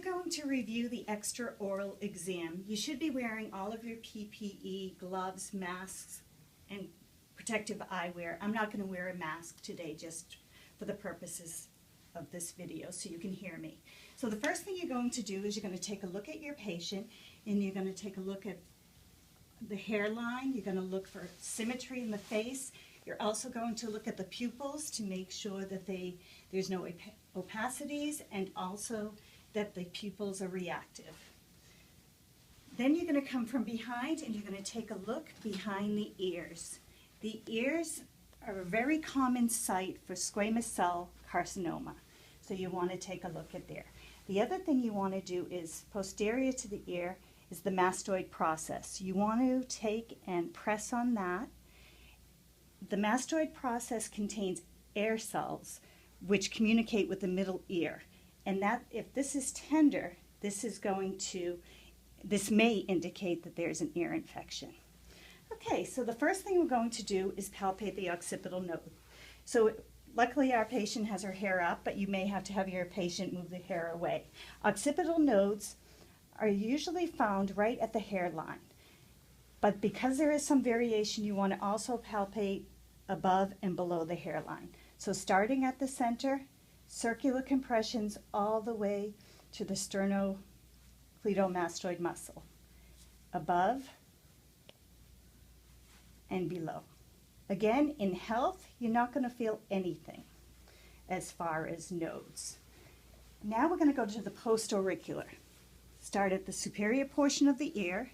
you're going to review the extraoral exam, you should be wearing all of your PPE, gloves, masks, and protective eyewear. I'm not going to wear a mask today just for the purposes of this video so you can hear me. So the first thing you're going to do is you're going to take a look at your patient, and you're going to take a look at the hairline. You're going to look for symmetry in the face. You're also going to look at the pupils to make sure that there's no opacities, and also that the pupils are reactive. Then you're going to come from behind and you're going to take a look behind the ears. The ears are a very common site for squamous cell carcinoma, so you want to take a look at there. The other thing you want to do is posterior to the ear is the mastoid process. You want to take and press on that. The mastoid process contains air cells which communicate with the middle ear. And that, if this is tender, this may indicate that there's an ear infection. Okay, so the first thing we're going to do is palpate the occipital node. So luckily our patient has her hair up, but you may have to have your patient move the hair away. Occipital nodes are usually found right at the hairline. But because there is some variation, you want to also palpate above and below the hairline. So starting at the center, circular compressions all the way to the Sternocleidomastoid Muscle, above and below. Again, in health, you're not going to feel anything as far as nodes. Now we're going to go to the postauricular. Start at the superior portion of the ear,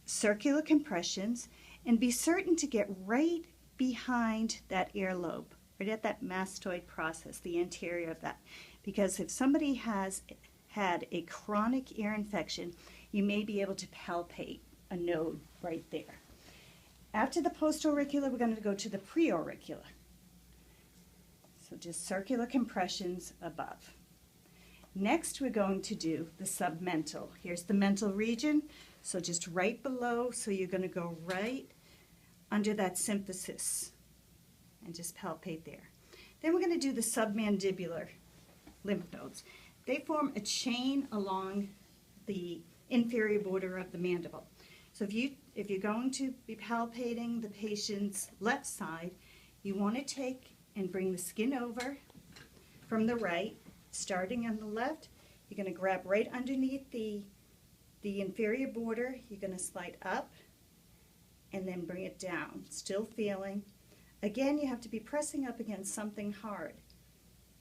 circular compressions, and be certain to get right behind that earlobe, right at that mastoid process, the anterior of that. Because if somebody has had a chronic ear infection, you may be able to palpate a node right there. After the postauricular, we're going to go to the preauricular. So just circular compressions above. Next, we're going to do the submental. Here's the mental region, so just right below, so you're going to go right under that symphysis and just palpate there. Then we're going to do the submandibular lymph nodes. They form a chain along the inferior border of the mandible. So if you're going to be palpating the patient's left side, you want to take and bring the skin over from the right. Starting on the left, you're going to grab right underneath the inferior border. You're going to slide up and then bring it down, still feeling. Again, you have to be pressing up against something hard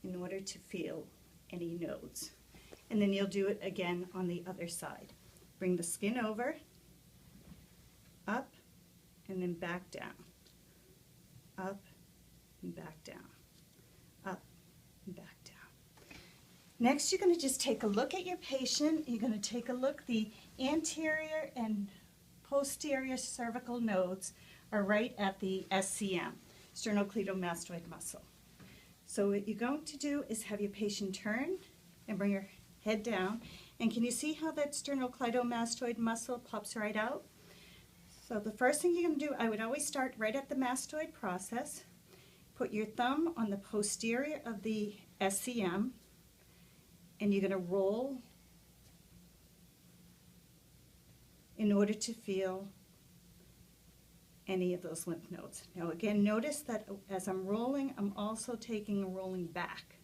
in order to feel any nodes. And then you'll do it again on the other side. Bring the skin over, up, and then back down. Up and back down. Up and back down. Next, you're going to just take a look at your patient. You're going to take a look. The anterior and posterior cervical nodes are right at the SCM, Sternocleidomastoid Muscle. So what you're going to do is have your patient turn and bring her head down. And can you see how that Sternocleidomastoid Muscle pops right out? So the first thing you're going to do, I would always start right at the mastoid process. Put your thumb on the posterior of the SCM, and you're going to roll in order to feel any of those lymph nodes. Now again, notice that as I'm rolling, I'm also taking a rolling back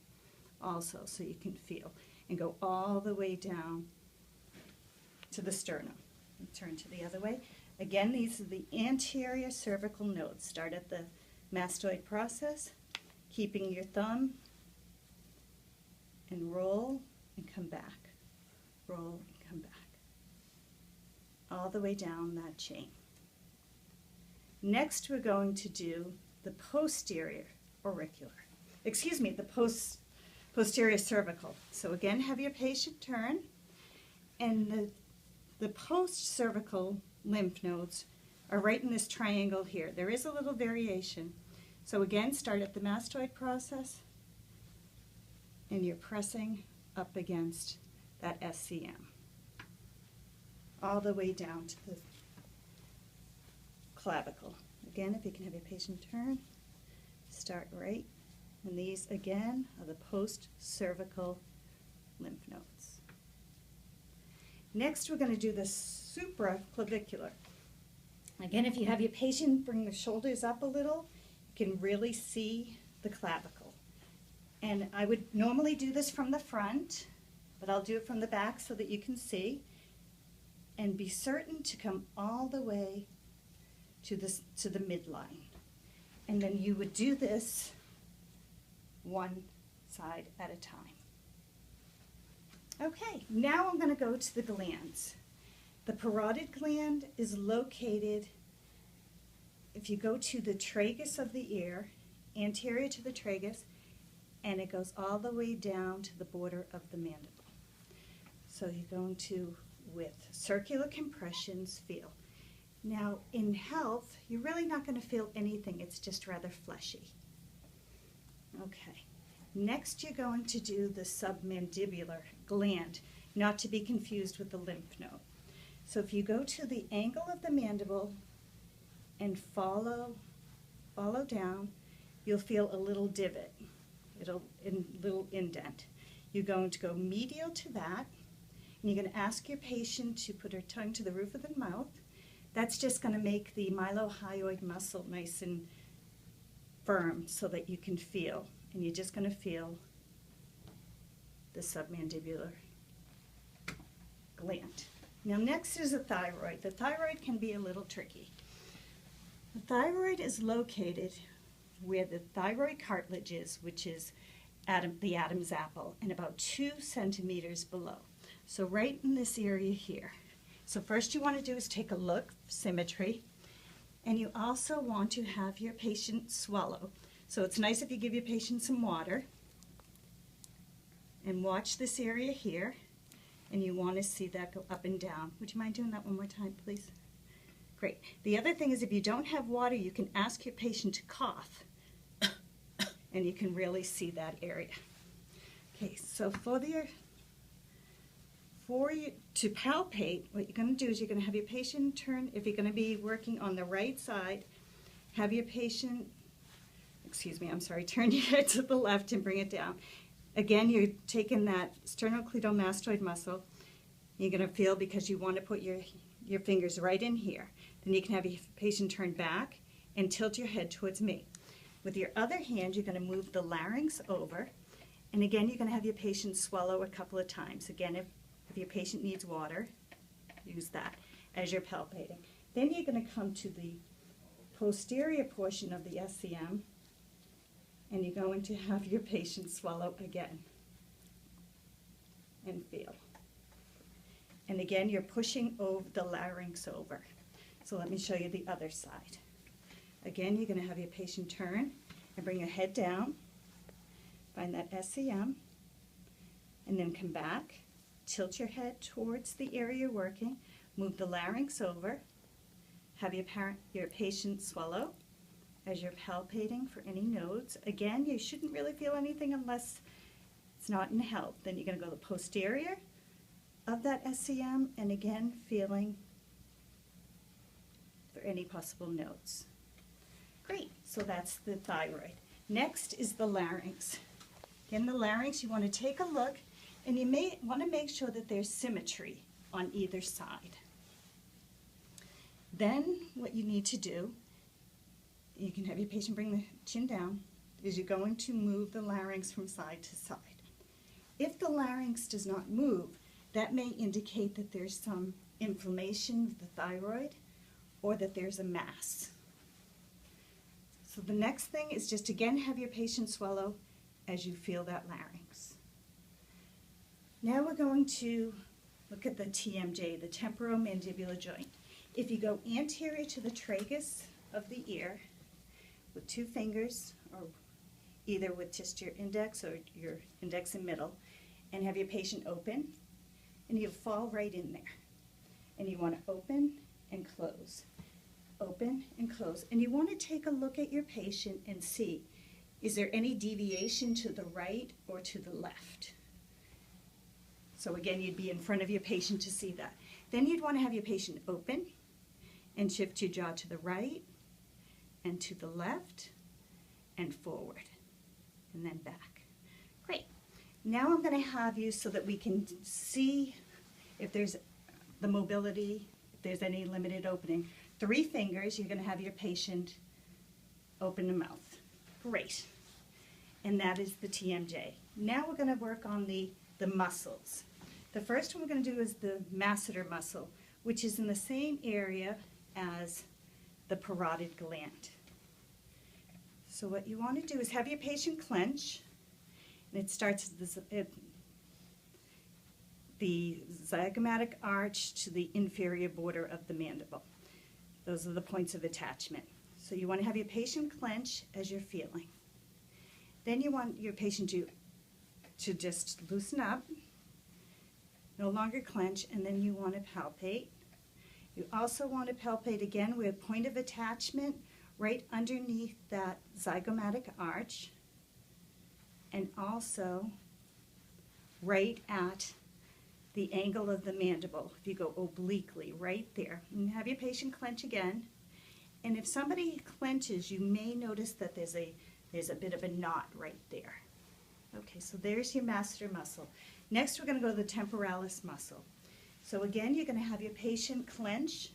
also, so you can feel, and go all the way down to the sternum. And turn to the other way. Again, these are the anterior cervical nodes. Start at the mastoid process, keeping your thumb, and roll and come back. Roll and come back. All the way down that chain. Next, we're going to do the posterior auricular. Excuse me, the posterior cervical. So again, have your patient turn, and the post-cervical lymph nodes are right in this triangle here. There is a little variation. So again, start at the mastoid process, and you're pressing up against that SCM, all the way down to the clavicle. Again, if you can have your patient turn, start right, and these again are the post-cervical lymph nodes. Next, we're going to do the supraclavicular. Again, if you have your patient bring the shoulders up a little, you can really see the clavicle. And I would normally do this from the front, but I'll do it from the back so that you can see. And be certain to come all the way to the midline. And then you would do this one side at a time. Okay, now I'm going to go to the glands. The parotid gland is located, if you go to the tragus of the ear, anterior to the tragus, and it goes all the way down to the border of the mandible. So you're going to, with circular compressions, feel. Now, in health, you're really not going to feel anything. It's just rather fleshy. Okay. Next, you're going to do the submandibular gland, not to be confused with the lymph node. So if you go to the angle of the mandible and follow down, you'll feel a little divot, a little indent. You're going to go medial to that, and you're going to ask your patient to put her tongue to the roof of the mouth. That's just going to make the mylohyoid muscle nice and firm so that you can feel. And you're just going to feel the submandibular gland. Now next is the thyroid. The thyroid can be a little tricky. The thyroid is located where the thyroid cartilage is, which is the Adam's apple, and about 2 centimeters below. So right in this area here. So first you want to do is take a look, symmetry, and you also want to have your patient swallow. So it's nice if you give your patient some water, and watch this area here, and you want to see that go up and down. Would you mind doing that one more time, please? Great. The other thing is if you don't have water, you can ask your patient to cough, and you can really see that area. Okay, so for you to palpate, what you're going to do is you're going to have your patient turn, if you're going to be working on the right side, have your patient, turn your head to the left and bring it down. Again, you're taking that sternocleidomastoid muscle. You're going to feel because you want to put your fingers right in here. Then you can have your patient turn back and tilt your head towards me. With your other hand, you're going to move the larynx over. And again, you're going to have your patient swallow a couple of times. Again, if your patient needs water, use that as you're palpating. Then you're going to come to the posterior portion of the SCM, and you're going to have your patient swallow again and feel. And again, you're pushing over the larynx over. So let me show you the other side. Again, you're going to have your patient turn and bring your head down, find that SCM, and then come back, tilt your head towards the area you're working, move the larynx over, have your patient swallow as you're palpating for any nodes. Again, you shouldn't really feel anything unless it's not in health. Then you're going to go to the posterior of that SCM, and again, feeling for any possible nodes. Great, so that's the thyroid. Next is the larynx. Again, the larynx, you want to take a look, and you may want to make sure that there's symmetry on either side. Then what you need to do, you can have your patient bring the chin down, is you're going to move the larynx from side to side. If the larynx does not move, that may indicate that there's some inflammation of the thyroid or that there's a mass. So the next thing is just again have your patient swallow as you feel that larynx. Now we're going to look at the TMJ, the temporal mandibular joint. If you go anterior to the tragus of the ear with 2 fingers, or either with just your index or your index and middle, and have your patient open, and you'll fall right in there. And you want to open and close, open and close. And you want to take a look at your patient and see, is there any deviation to the right or to the left? So again, you'd be in front of your patient to see that. Then you'd want to have your patient open and shift your jaw to the right and to the left and forward and then back. Great. Now I'm going to have you so that we can see if there's the mobility, if there's any limited opening. 3 fingers, you're going to have your patient open the mouth. Great. And that is the TMJ. Now we're going to work on the muscles. The first one we're going to do is the Masseter muscle, which is in the same area as the parotid gland. So what you want to do is have your patient clench, and it starts at the zygomatic arch to the inferior border of the mandible. Those are the points of attachment. So you want to have your patient clench as you're feeling. Then you want your patient to just loosen up, no longer clench, and then you want to palpate. You also want to palpate again with point of attachment right underneath that zygomatic arch, and also right at the angle of the mandible. If you go obliquely, right there. And have your patient clench again. And if somebody clenches, you may notice that there's a bit of a knot right there. Okay, so there's your Masseter muscle. Next, we're going to go to the Temporalis muscle. So again, you're going to have your patient clench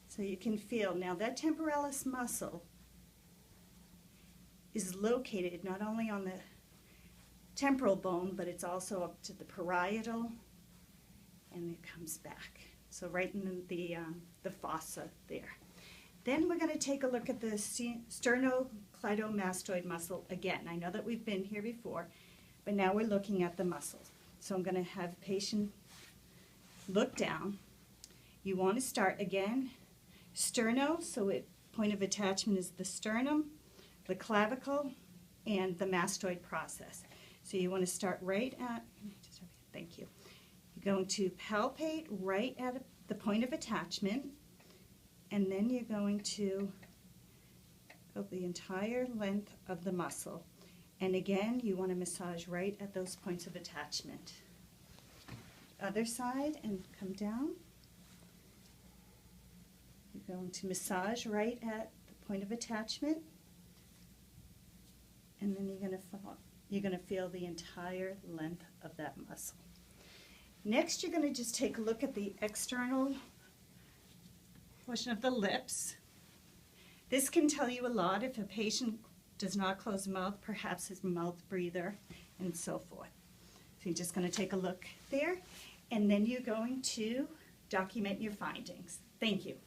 so you can feel. Now that Temporalis muscle is located not only on the temporal bone, but it's also up to the parietal, and it comes back. So right in the fossa there. Then we're going to take a look at the Sternocleidomastoid muscle again. I know that we've been here before, but now we're looking at the muscle. So I'm going to have patient look down. You want to start again, sterno, so point of attachment is the sternum, the clavicle, and the mastoid process. So you want to start right at, thank you. You're going to palpate right at the point of attachment, and then you're going to go the entire length of the muscle. And again, you want to massage right at those points of attachment. Other side, and come down. You're going to massage right at the point of attachment, and then you're going to feel the entire length of that muscle. Next, you're going to just take a look at the external portion of the lips. This can tell you a lot if a patient does not close the mouth, perhaps his mouth breather, and so forth. So you're just going to take a look there, and then you're going to document your findings. Thank you.